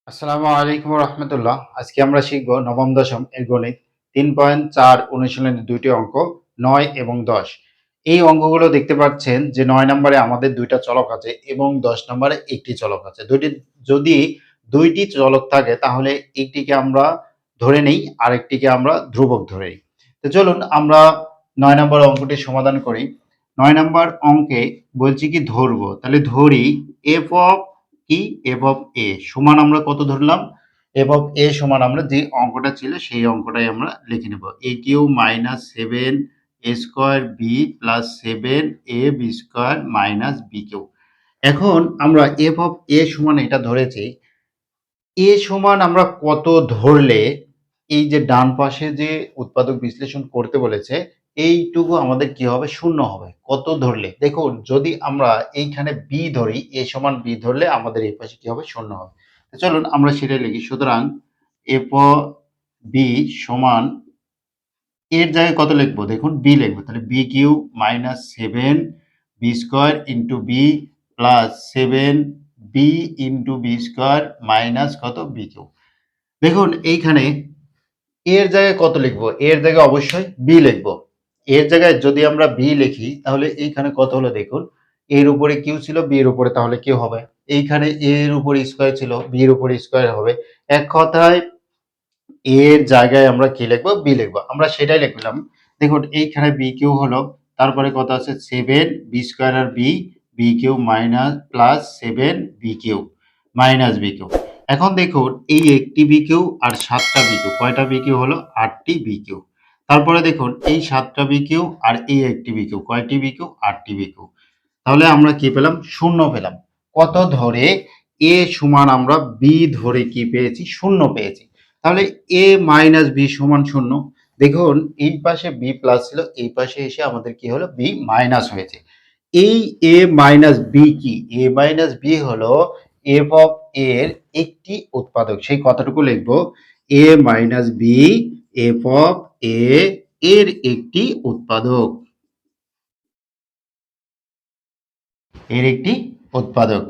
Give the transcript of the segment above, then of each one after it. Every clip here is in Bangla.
আসসালামু আলাইকুম রহমতুল্লাহ। আজকে আমরা শিখব নবম দশম এর গণিত 3.4 অনুশীলনের দুইটি অঙ্ক 9 এবং 10। এই অঙ্কগুলো দেখতে পাচ্ছেন যে 9 নম্বরে আমাদের দুইটা চলক আছে এবং 10 নম্বরে একটি চলক আছে। যদি দুইটি চলক থাকে তাহলে একটিকে আমরা ধরে নেই, আরেকটিকে আমরা ধ্রুবক ধরে নিই। তো চলুন আমরা 9 নম্বর অঙ্কটি সমাধান করি। 9 নম্বর অঙ্কে বলছি কি ধরবো, তাহলে ধরি এফ অফ কি এফ অফ এ সমান আমরা কত ধরলাম, এফ অফ এ সমান আমরা যে অঙ্কটা ছিল সেই অঙ্কটাই আমরা লিখে নেব, a cube minus 7 a square b plus 7 a b square minus b cube. এখন আমরা এফ অফ এ সমান এটা ধরেছি, এ সমান আমরা কত ধরলে এই যে ডান পাশে যে উৎপাদক বিশ্লেষণ করতে বলেছে এইটুকু আমাদের কি হবে, শূন্য হবে। কত ধরলে দেখুন, যদি আমরা এইখানে বি ধরি, এ সমান বি ধরলে আমাদের এই পাশে কি হবে, শূন্য হবে। চলুন আমরা সেটাই লিখি। সুতরাং এফ বি সমান এর জায়গায় কত লিখবো, দেখুন বি লিখবো, তাহলে b cube minus 7 b square into b plus 7 b into b square minus কত বি কিউ। দেখুন এইখানে এর জায়গায় কত লিখবো, এর জায়গায় অবশ্যই বি লিখবো। এর জায়গায় যদি আমরা বি লিখি তাহলে এইখানে কত হলো, দেখুন এর উপরে কিউ ছিল, বি এর উপরে তাহলে কিউ হবে। এইখানে এর উপরে স্কোয়ার ছিল, বি এর উপরে স্কোয়ার হবে। এক কথায় এর জায়গায় আমরা কি লিখবো, বি লিখবো। আমরা সেটাই লিখলাম। দেখুন এইখানে বি কিউ হলো, তারপরে কত আছে 7 বি স্কোয়ার আর b b cube minus plus 7 b cube minus b cube. এখন দেখুন এই একটি বি কিউ আর 7টা বি কিউ, কয়টা বি কিউ হলো, 8টি বি কিউ। তারপরে দেখুন এই 7টা বি কিউ আর এই একটি বি কিউ, কয়টি বি কিউ, 8টি বি কিউ। তাহলে আমরা কি পেলাম, শূন্য পেলাম। কত ধরে, এ সমান আমরা বি ধরে কি পেয়েছি, শূন্য পেয়েছি। তাহলে এ মাইনাস বি সমান শূন্য। দেখুন এই পাশে বি প্লাস ছিল, এই পাশে এসে আমাদের কি হলো, বি মাইনাস হয়েছে। এই এ মাইনাস বি কি, এ মাইনাস বি হলো এফ অফ এর একটি উৎপাদক। সেই কতটুকু লিখবো, এ মাইনাস বি এফ অফ এ এর একটি উৎপাদক, এর একটি উৎপাদক।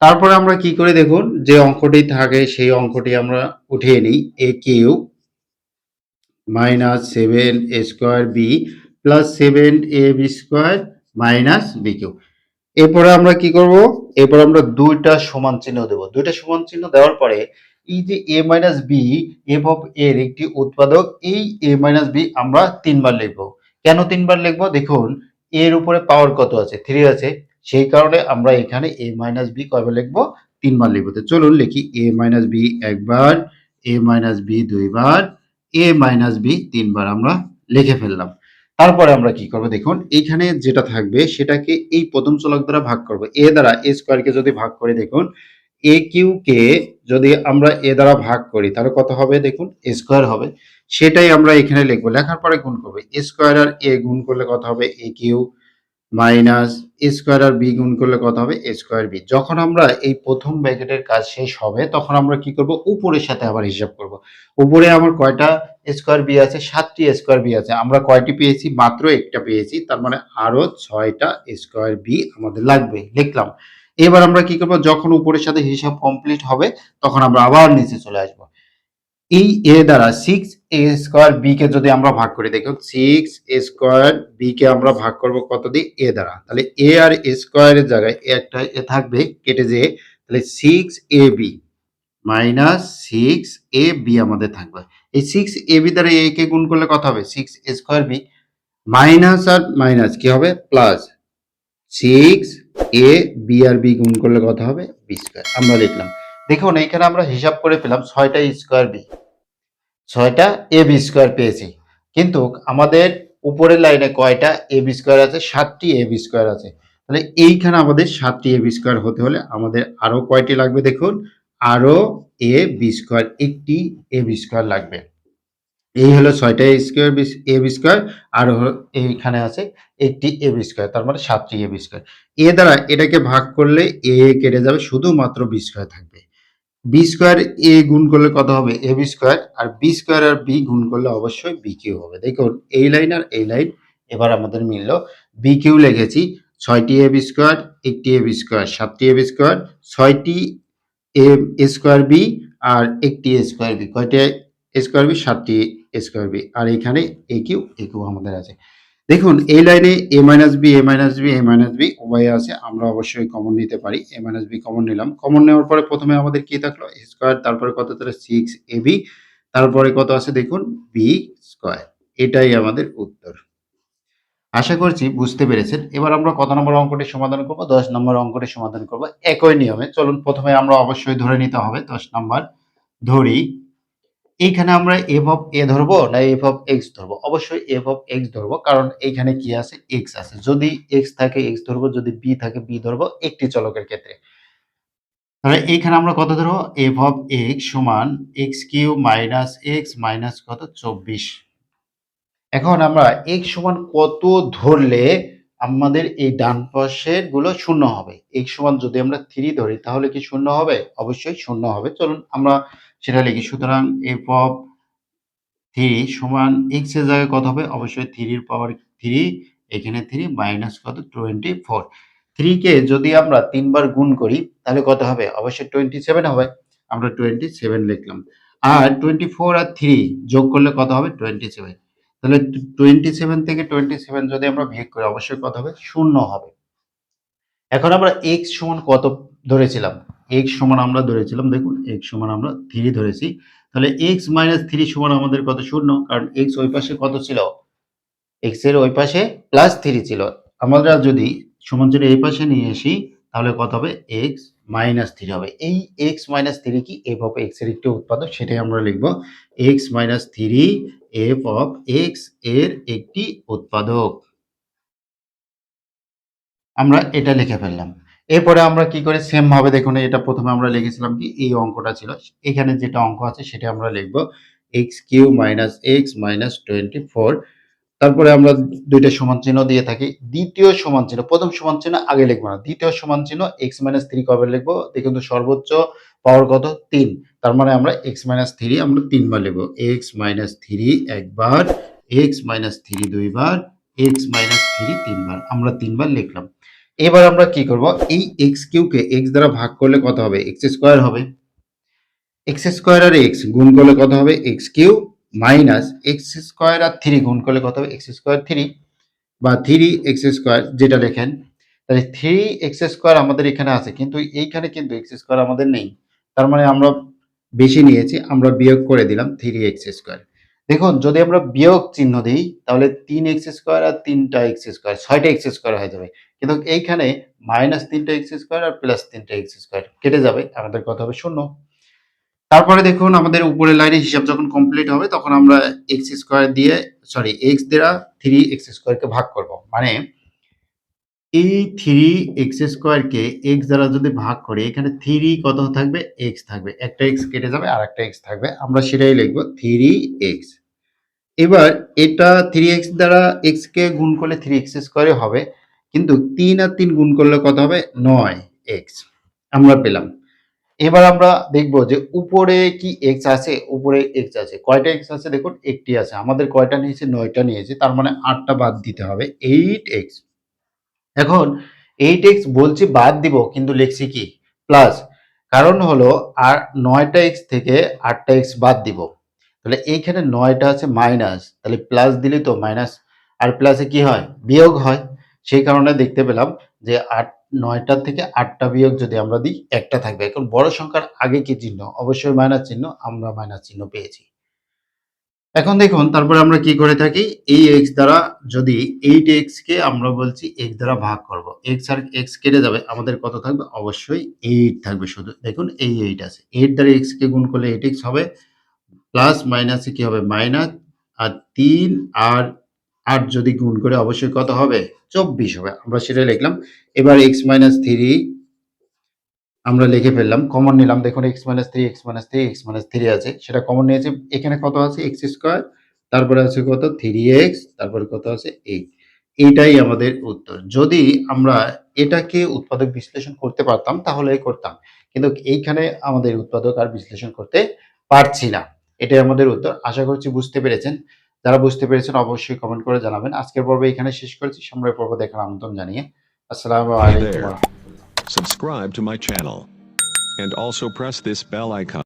তারপরে আমরা কি করে, দেখুন যে অঙ্কটি থাকে সেই অঙ্কটি আমরা উঠিয়ে নিই, a cube minus 7 a square b plus 7 a b square minus b cube. এরপরে আমরা কি করব, এরপর আমরা দুইটা সমান চিহ্ন দেব। দুইটা সমান চিহ্ন দেওয়ার পরে এই যে এ মাইনাস বি এফ অফ এর একটি উৎপাদক, এই এ মাইনাস বি আমরা তিনবার লিখব। কেন তিনবার লিখব, দেখুন এর উপরে পাওয়ার কত আছে, 3 আছে, সেই কারণে আমরা এখানে এ মাইনাস বি কয়বার লিখব, তিনবার লিখব। তো চলুন লিখি, এ মাইনাস বি একবার, এ মাইনাস বি দুইবার, এ মাইনাস বি তিনবার আমরা লিখে ফেললাম। তারপরে আমরা কি করব, দেখুন এইখানে যেটা থাকবে সেটাকে এই প্রথম চলক দ্বারা ভাগ করব। এ দ্বারা এ স্কোয়ারকে যদি ভাগ করি, দেখুন এ কিউ কে যদি আমরা এ দ্বারা ভাগ করি তাহলে কত হবে, দেখুন এ স্কোয়ার হবে। সেটাই আমরা এখানে লিখবো, লেখার পরে গুণ করবো, এ স্কোয়ার আর এ গুণ করলে কত হবে, এ কিউ মাইনাস এ স্কোয়ার আর বি গুণ করলে কত হবে, এ স্কোয়ার বি। যখন আমরা এই প্রথম ব্র্যাকেটের কাজ শেষ হবে তখন আমরা কি করব, উপরের সাথে আবার হিসাব করব। উপরে আমার কয়টা স্কোয়ার বি আছে, 7টি স্কোয়ার বি আছে। আমরা কয়টি পেয়েছি, মাত্র একটা পেয়েছি, তার মানে আরো 6টা স্কোয়ার বি আমাদের লাগবে, লিখলাম। এবার আমরা কি করব, যখন উপরের সাথে হিসাব কমপ্লিট হবে তখন আমরা আবার নিচে চলে আসব। এই এ দ্বারা 6 এ স্কোয়ার বি কে যদি আমরা ভাগ করি, দেখুন 6 এ স্কোয়ার বি কে আমরা ভাগ করব কত দিয়ে, এ দ্বারা। তাহলে এ আর এ স্কোয়ারের জায়গায় একটা এ থাকবে কেটে যেয়ে, তাহলে 6ab মাইনাস 6ab আমাদের থাকবে। এই 6ab দ্বারা এ কে গুণ করলে কত হবে, 6 স্কোয়ার বি মাইনাস আর মাইনাস কি হবে, প্লাস 6ab আর বি গুণ করলে কত হবে, বি স্কোয়ার আমরা লিখলাম। দেখুন এইখানে আমরা হিসাব করে পেলাম 6টা স্কোয়ার বি, 6টা এ বি স্কোয়ার পেয়েছি। কিন্তু আমাদের উপরের লাইনে কয়টা এ বি স্কোয়ার আছে, 7টি এ বি স্কোয়ার আছে। তাহলে এইখানে আমাদের 7টি এ বি স্কোয়ার হতে হলে আমাদের আরো কয়টি লাগবে, দেখুন আরো এ বি স্কোয়ার, একটি এ বি স্কোয়ার লাগবে। এই হলো 6টা স্কোয়ার এ বি স্কোয়ার, আর এইখানে আছে একটি এ বি স্কোয়ার, তার মানে 7টি এ বি স্কোয়ার। এ দ্বারা এটাকে ভাগ করলে এ কেটে যাবে, শুধুমাত্র বি স্কোয়ার থাকবে। বি স্কোয়ার এ গুণ করলে কত হবে, এ বি স্কোয়ার, আর বি স্কোয়ার আর বি গুণ করলে অবশ্যই বি কিউ হবে। দেখুন এই লাইন আর এই লাইন এবার আমাদের মিলল। বি কিউ লিখেছি 6টি এ বি স্কোয়ার, একটি এ বি স্কোয়ার, 7টি এ বি স্কোয়ার, 6টি এ স্কোয়ার বি আর একটি এ স্কোয়ার বি, কয়টি এ স্কোয়ার বি? 7টি এ স্কোয়ার বি। আর এখানে এ কিউ আমাদের আছে। দেখুন এই লাইনে এ মাইনাস বি, এ মাইনাস বি, এ মাইনাস বি উভয় আছে, আমরা অবশ্যই কমন নিতে পারি। এ মাইনাস বি কমন নিলাম। কমন নেওয়ার পরে প্রথমে আমাদের কি থাকলো? এ স্কোয়ার, তারপরে কত তাহলে 6ab, তারপরে কত আছে দেখুন? B square. এটাই আমাদের উত্তর। আশা করছি বুঝতে পেরেছেন। এবার আমরা কত নম্বর অঙ্কটি সমাধান করব? 10 নম্বর অঙ্কটি সমাধান করব একই নিয়মে। চলুন প্রথমে আমরা অবশ্যই ধরে নিতে হবে 10 নম্বর। ধরি এইখানে আমরা এফ অফ এ ধরবো না এফ অফ এক্স ধরবো? অবশ্যই এফ অফ এক্স ধরবো, কারণ এইখানে কি আছে? এক্স আছে। যদি এক্স থাকে এক্স ধরবো, যদি বি থাকে বি ধরবো, একটি চলকের ক্ষেত্রে। তাহলে এইখানে আমরা কত ধরবো? এফ অফ এক্স সমান x cube minus x minus কত? 24। এখন আমরা x সমান কত ধরলে আমাদের এই ডান পাশের গুলো শূন্য হবে? x সমান যদি আমরা 3 ধরি তাহলে কি শূন্য হবে? অবশ্যই শূন্য হবে। চলুন আমরা সেটা লিখি। সুতরাং f অফ 3 সমান x এর জায়গায় কত হবে? অবশ্যই 3 এর পাওয়ার 3, এখানে 3 মাইনাস কত? 24। 3 কে যদি আমরা 3 বার গুণ করি তাহলে কত হবে? অবশ্যই 27 হবে। আমরা 27 লিখলাম। আর 24 আর 3 যোগ করলে কত হবে? 27। তাহলে 27 থেকে 27 যদি আমরা বিয়োগ করি অবশ্যই কত হবে? শূন্য হবে। এখন আমরা x সমান কত ধরেছিলাম? x সমান আমরা ধরেছিলাম, দেখুন x সমান আমরা 3 ধরেছি। তাহলে x মাইনাস 3 সমান আমাদের কত? শূন্য, কারণ x ওই পাশে কত ছিল? x এর ওই পাশে প্লাস 3 ছিল। আমরা যদি সমান চিহ্ন এই পাশে নিয়ে আসি তাহলে কত হবে? x মাইনাস 3 হবে। এই x মাইনাস 3 কি? f অফ x এর একটি উৎপাদক, সেটাই আমরা লিখব। x minus 3 f of x এর একটি উৎপাদক। আমরা এটা লিখে ফেললাম। এরপরে আমরা কি করে সেম ভাবে দেখুন, এটা প্রথমে আমরা লিখেছিলাম কি? এই অঙ্কটা ছিল। এখানে যেটা অঙ্ক আছে সেটা আমরা লিখব x cube minus x minus 24। তারপরে আমরা দুইটা সমান চিহ্ন দিয়ে থাকি। দ্বিতীয় সমান চিহ্ন, প্রথম সমান চিহ্ন আগে লিখবো না, দ্বিতীয় সমান চিহ্ন x মাইনাস 3 কবে লিখবো? দেখুন তো সর্বোচ্চ পাওয়ার কত? 3। তার মানে আমরা x মাইনাস 3 আমরা 3 বার লিখবো। x মাইনাস 3 একবার, x মাইনাস 3 দুইবার, x মাইনাস 3 তিনবার। আমরা 3 বার লিখলাম। এবার আমরা কি করব? এই x কিউকে x দ্বারা ভাগ করলে কত হবে? x স্কয়ার হবে। এক্স স্কোয়ার আর এক্স গুণ করলে কত হবে? X cube minus x square আর 3 গুণ করলে কত হবে? এক্স স্কোয়ার 3 বা 3 এক্স স্কোয়ার যেটা লেখেন। তাহলে 3 এক্স স্কোয়ার আমাদের এখানে আছে, কিন্তু এইখানে কিন্তু এক্স স্কোয়ার আমাদের নেই। তার মানে আমরা বেশি নিয়েছি, আমরা বিয়োগ করে দিলাম 3 এক্স স্কোয়ার। দেখুন যদি আমরা বিয়োগ চিহ্ন দিই তাহলে 3 এক্স স্কোয়ার আর 3টা এক্স স্কোয়ার 6টা এক্স স্কোয়ার হয়ে যাবে। কিন্তু এইখানে মাইনাস 3টা এক্স স্কোয়ার আর প্লাস 3টা এক্স স্কোয়ার কেটে যাবে, আমাদের কত হবে? শূন্য। তারপরে দেখুন আমাদের উপরের লাইনে হিসাব যখন কমপ্লিট হবে তখন আমরা এক্স স্কোয়ার দিয়ে এক্স দ্বারা 3 এক্স স্কোয়ারকে ভাগ করব। মানে এই 3 এক্স স্কোয়ারকে এক্স দ্বারা যদি ভাগ করি এখানে 3 কত থাকবে? এক্স থাকবে। একটা এক্স কেটে যাবে আর একটা এক্স থাকবে, আমরা সেটাই লিখব 3 এক্স। এবার এটা 3 এক্স দ্বারা এক্স কে গুণ করলে 3 এক্স স্কোয়ারই হবে, কিন্তু 3 আর 3 গুণ করলে কত হবে? 9 এক্স আমরা পেলাম। এবার আমরা দেখব যে উপরে কি এক্স আছে? উপরে এক্স আছে। কয়টা এক্স আছে? দেখুন একটি আছে। আমাদের কয়টা নিয়েছি? 9টা নিয়েছি। তার মানে 8টা বাদ দিতে হবে। 8x। এখন 8x বলছি বাদ দিব, কিন্তু লিখছি কি? প্লাস। কারণ হলো আর 9টা এক্স থেকে 8টা এক্স বাদ দিব। তাহলে এইখানে 9টা আছে মাইনাস, তাহলে প্লাস দিলে তো মাইনাস, আর প্লাসে কি হয়? বিয়োগ হয়। সেই কারণে দেখতে পেলাম যে 9টা থেকে 8টা বিয়োগ যদি আমরা দিই একটা থাকবে। এখন বড় সংখ্যার আগে কি চিহ্ন? অবশ্যই মাইনাস চিহ্ন, আমরা মাইনাস চিহ্ন পেয়েছি। এখন দেখুন তারপরে আমরা কি করে থাকি? এই x দ্বারা যদি 8x কে আমরা বলছি x দ্বারা ভাগ করব। x আর x কেটে যাবে, আমাদের কত থাকবে? অবশ্যই 8 থাকবে শুধু। দেখুন এই 8 আছে। 8 দ্বারা x কে গুণ করলে 8x হবে, প্লাস মাইনাসে কি হবে? মাইনাস, আর 3 আর 8 যদি গুণ করে অবশ্যই কত হবে? 24 হবে। আমরা সেটাই লিখলাম। এবার x মাইনাস 3 আমরা লিখে ফেললাম, কমন নিলাম। দেখুন x minus 3 x minus 3 x minus 3 আছে, সেটা কমন নিয়েছি। এখানে কত আছে? x স্কোয়ার, তারপরে আছে কত? 3x, তারপরে কত আছে? 8। এইটাই আমাদের উত্তর। যদি আমরা এটাকে উৎপাদক বিশ্লেষণ করতে পারতাম তাহলে করতাম, কিন্তু এইখানে আমাদের উৎপাদক আর বিশ্লেষণ করতে পারছি না। এটাই আমাদের উত্তর। আশা করছি বুঝতে পেরেছেন। যারা বুঝতে পেরেছেন অবশ্যই কমেন্ট করে জানাবেন। আজকের পর্ব এখানে শেষ করছি। সামনের পর্ব দেখার আমন্ত্রণ জানিয়ে আসসালামু Hey আলাইকুম। there. Subscribe to my channel and also press this bell icon.